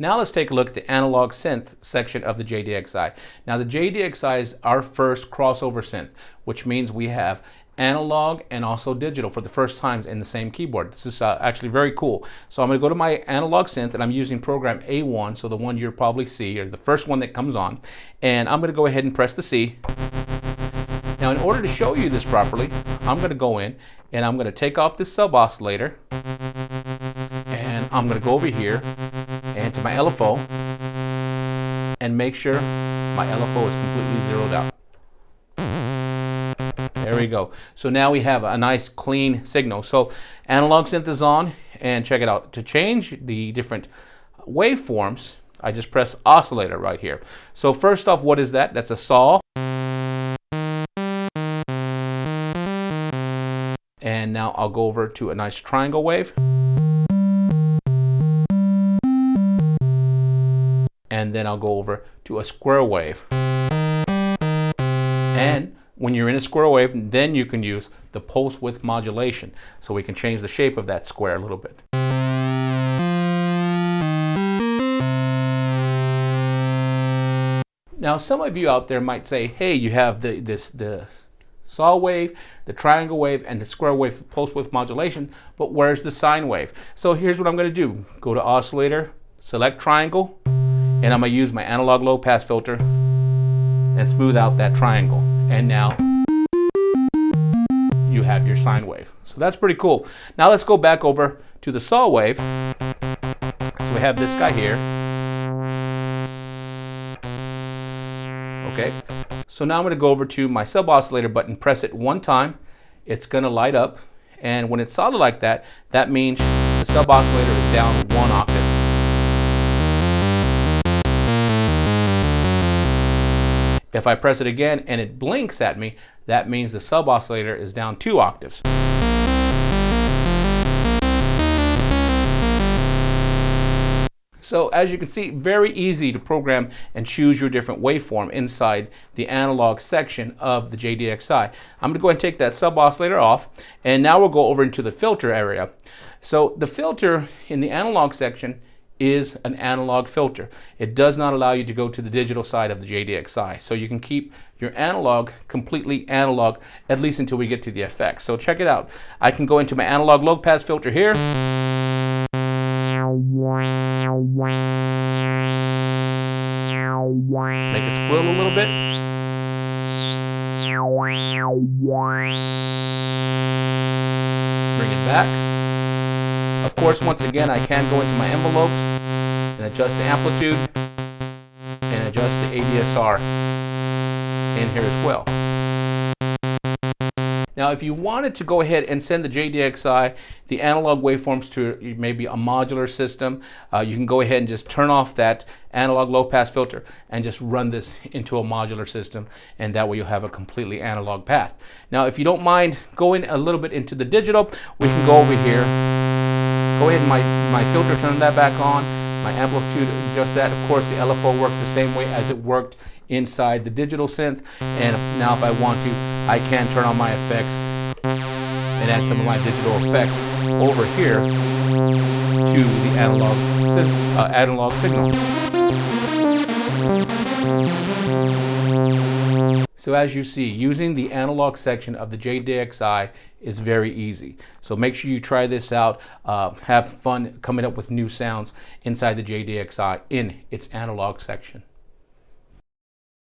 Now let's take a look at the analog synth section of the JDXI. Now the JDXI is our first crossover synth, which means we have analog and also digital for the first times in the same keyboard. This is actually very cool. So I'm going to go to my analog synth, and I'm using program A1, so the one you'll probably see, or the first one that comes on, and I'm going to go ahead and press the C. Now in order to show you this properly, I'm going to go in and I'm going to take off this sub oscillator, and I'm going to go over here and to my LFO and make sure my LFO is completely zeroed out. There we go. So now we have a nice clean signal. So analog synth is on, and check it out. To change the different waveforms, I just press oscillator right here. So first off, what is that? That's a saw. And now I'll go over to a nice triangle wave. And then I'll go over to a square wave. And when you're in a square wave, then you can use the pulse width modulation. So we can change the shape of that square a little bit. Now some of you out there might say, hey, you have the saw wave, the triangle wave, and the square wave pulse width modulation, but where's the sine wave? So here's what I'm going to do. Go to oscillator, select triangle, and I'm going to use my analog low pass filter and smooth out that triangle. And now you have your sine wave. So that's pretty cool. Now let's go back over to the saw wave. So we have this guy here. Okay. So now I'm going to go over to my sub oscillator button, press it one time. It's going to light up. And when it's solid like that, that means the sub oscillator is down one octave. If I press it again and it blinks at me, that means the sub oscillator is down 2 octaves. So as you can see, very easy to program and choose your different waveform inside the analog section of the JDXI. I'm going to go ahead and take that sub oscillator off, and now we'll go over into the filter area. So the filter in the analog section is an analog filter. It does not allow you to go to the digital side of the JDXI. So you can keep your analog completely analog, at least until we get to the effects. So check it out. I can go into my analog low pass filter here. Make it squill a little bit. Bring it back. Of course, once again, I can go into my envelopes and adjust the amplitude and adjust the ADSR in here as well. Now, if you wanted to go ahead and send the JDXI, the analog waveforms to maybe a modular system, you can go ahead and just turn off that analog low pass filter and just run this into a modular system, and that way you'll have a completely analog path. Now, if you don't mind going a little bit into the digital, we can go over here. Go ahead and my filter, turn that back on, my amplitude, adjust that. Of course, the LFO works the same way as it worked inside the digital synth. And now if I want to, I can turn on my effects and add some of my digital effects over here to the analog signal. So as you see, using the analog section of the JDXI is very easy. So make sure you try this out. Have fun coming up with new sounds inside the JDXI in its analog section.